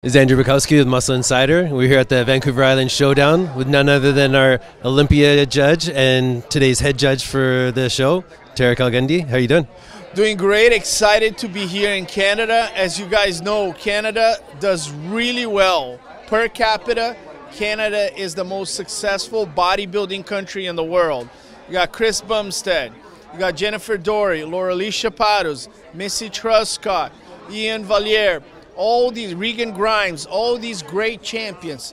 This is Andrew Bukowski with Muscle Insider. We're here at the Vancouver Island Showdown with none other than our Olympia judge and today's head judge for the show, Terrick El Guindy. How are you doing? Doing great. Excited to be here in Canada. As you guys know, Canada does really well. Per capita, Canada is the most successful bodybuilding country in the world. You got Chris Bumstead, you got Jennifer Dory, Laura-Alicia Patos, Missy Truscott, Ian Valier, all these, Regan Grimes, all these great champions,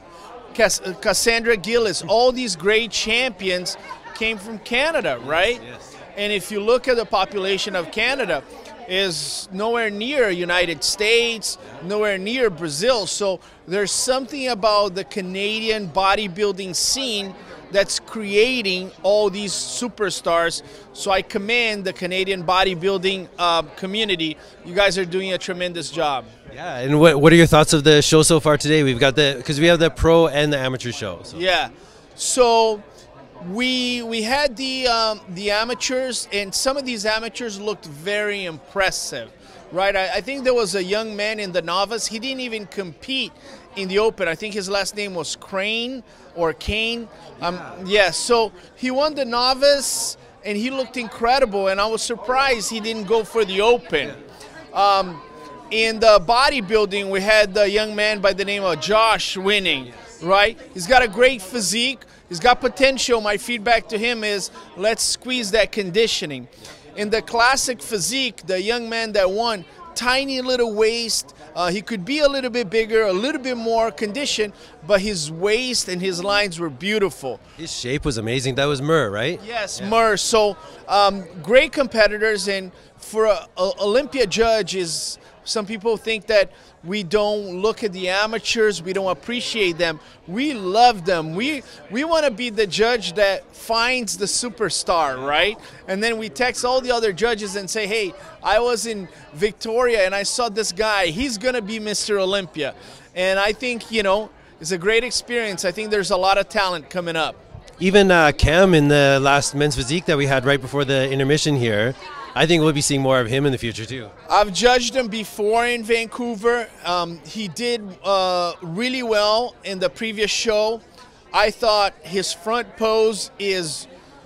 Cassandra Gillis, all these great champions came from Canada, right? Yes. And if you look at the population of Canada, is nowhere near United States, nowhere near Brazil. So there's something about the Canadian bodybuilding scene that's creating all these superstars. So I commend the Canadian bodybuilding community. You guys are doing a tremendous job. Yeah, and what are your thoughts of the show so far today? We've got because we have the pro and the amateur show. So. Yeah, so we had the amateurs, and some of these amateurs looked very impressive, right? I think there was a young man in the novice. He didn't even compete in the open. I think his last name was Crane or Kane. Yeah, so he won the novice, and he looked incredible, and I was surprised he didn't go for the open. In the bodybuilding, we had the young man by the name of Josh winning, right? He's got a great physique. He's got potential. My feedback to him is, let's squeeze that conditioning. In the classic physique, the young man that won, tiny little waist. He could be a little bit bigger, a little bit more conditioned, but his waist and his lines were beautiful. His shape was amazing. That was Murr, right? Yes, yeah. Murr. So great competitors, and for an Olympia judge is, some people think that we don't look at the amateurs, we don't appreciate them. We love them. We want to be the judge that finds the superstar, right? And then we text all the other judges and say, hey, I was in Victoria and I saw this guy. He's going to be Mr. Olympia. And I think, you know, it's a great experience. I think there's a lot of talent coming up. Even Cam in the last men's physique that we had right before the intermission here, I think we'll be seeing more of him in the future too. I've judged him before in Vancouver. He did really well in the previous show. I thought his front pose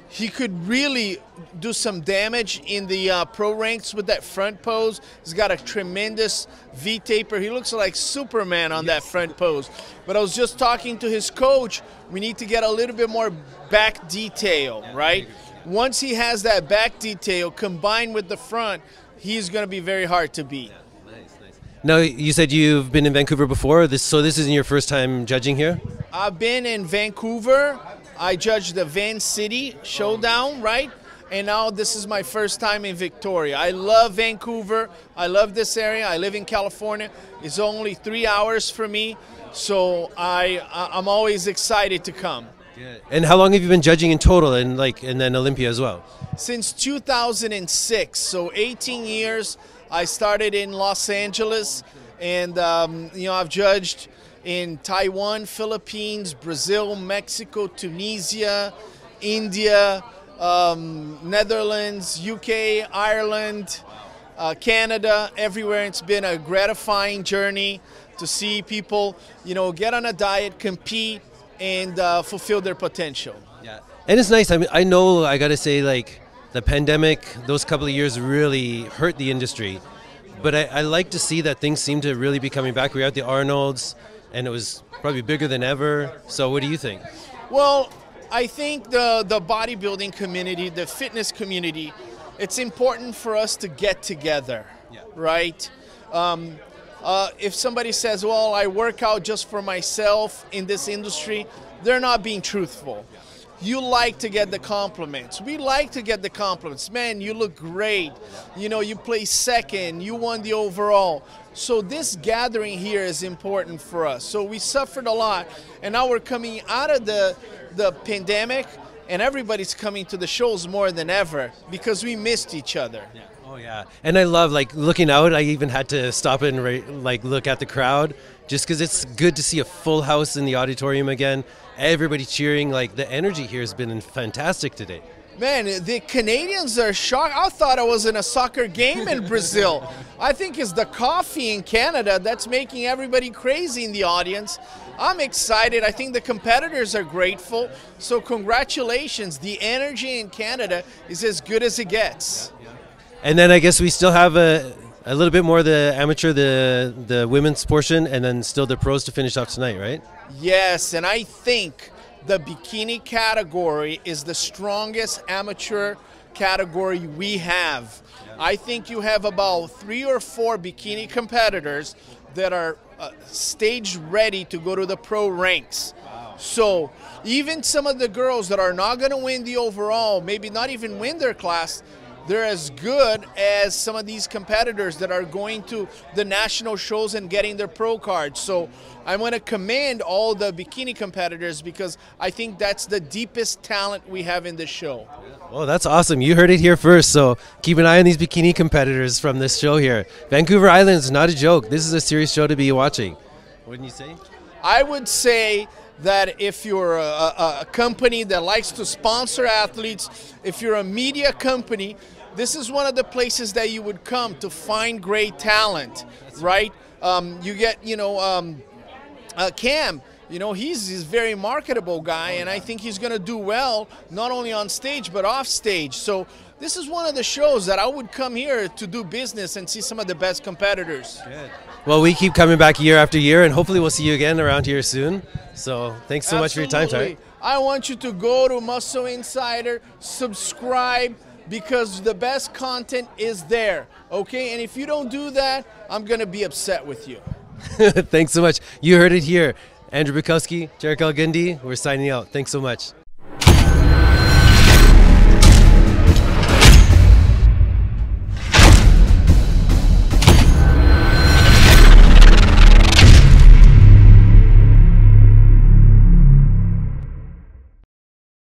he could really do some damage in the pro ranks with that front pose. He's got a tremendous V-taper. He looks like Superman on that front pose. But I was just talking to his coach. We need to get a little bit more back detail, right? Once he has that back detail combined with the front, he's going to be very hard to beat. Yeah, nice. Now, you said you've been in Vancouver before, so this isn't your first time judging here? I've been in Vancouver. I judged the Van City Showdown, right? And now this is my first time in Victoria. I love Vancouver. I love this area. I live in California. It's only 3 hours for me, so I'm always excited to come. Yeah. And how long have you been judging in total, and then Olympia as well? Since 2006, so 18 years. I started in Los Angeles, and you know, I've judged in Taiwan, Philippines, Brazil, Mexico, Tunisia, India, Netherlands, UK, Ireland, Canada, everywhere. It's been a gratifying journey to see people, you know, get on a diet, compete, and fulfill their potential. Yeah, and it's nice. I mean, I know I gotta say, like, the pandemic, those couple of years really hurt the industry, but I like to see that things seem to really be coming back. We were at the Arnold's, and it was probably bigger than ever. So what do you think? Well, I think the bodybuilding community, the fitness community, it's important for us to get together, right? If somebody says, well, I work out just for myself in this industry, they're not being truthful. You like to get the compliments. We like to get the compliments. Man, you look great. You know, you placed second. You won the overall. So this gathering here is important for us. So we suffered a lot, and now we're coming out of the pandemic, and everybody's coming to the shows more than ever because we missed each other. Yeah. Oh yeah, and I love, like, looking out. I even had to stop and like look at the crowd, just because it's good to see a full house in the auditorium again. Everybody cheering. Like, the energy here has been fantastic today. Man, the Canadians are shocked. I thought I was in a soccer game in Brazil. I think it's the coffee in Canada that's making everybody crazy in the audience. I'm excited. I think the competitors are grateful. So congratulations. The energy in Canada is as good as it gets. And then I guess we still have a little bit more the amateur, the women's portion, and then still the pros to finish off tonight, right? Yes, and I think the bikini category is the strongest amateur category we have. I think you have about 3 or 4 bikini competitors that are stage ready to go to the pro ranks. Wow. So even some of the girls that are not going to win the overall, maybe not even win their class, they're as good as some of these competitors that are going to the national shows and getting their pro cards. So I want to commend all the bikini competitors because I think that's the deepest talent we have in the show. Well, that's awesome. You heard it here first. So keep an eye on these bikini competitors from this show here. Vancouver Island is not a joke. This is a serious show to be watching. Wouldn't you say? I would say that if you're a company that likes to sponsor athletes, if you're a media company, this is one of the places that you would come to find great talent, right? You get, Cam, he's a very marketable guy, and I think he's going to do well, not only on stage, but off stage. So this is one of the shows that I would come here to do business and see some of the best competitors. Good. Well, we keep coming back year after year, and hopefully we'll see you again around here soon. So thanks so much for your time, Terrick. I want you to go to Muscle Insider, subscribe, because the best content is there, okay? And if you don't do that, I'm going to be upset with you. Thanks so much. You heard it here. Andrew Bukowski, Terrick El Guindy, we're signing out. Thanks so much.